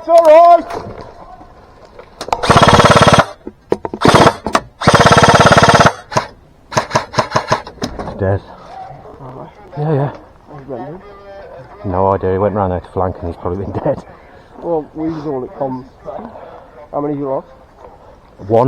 alright! Dead. Yeah. No idea, he went round there to flank and he's probably been dead. Well, we was all at comms. How many you lost? One.